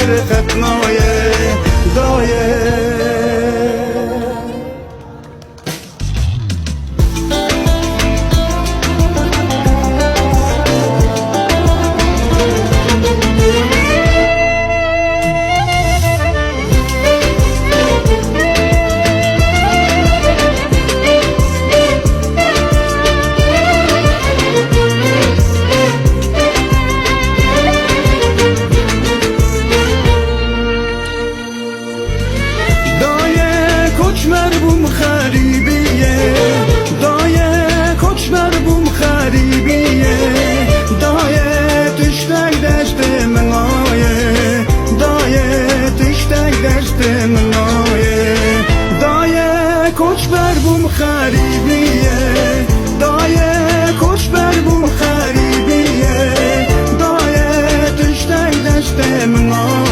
در ختنای دایه کوچمر بوم خریبیه دایه کوچمر بوم خریبیه دایه تشتک دشت منایه دایه تشتک دشت منایه دایه کوچمر بوم خریبیه دایه کوچمر بوم خریبیه دایه تشتک دشت منایه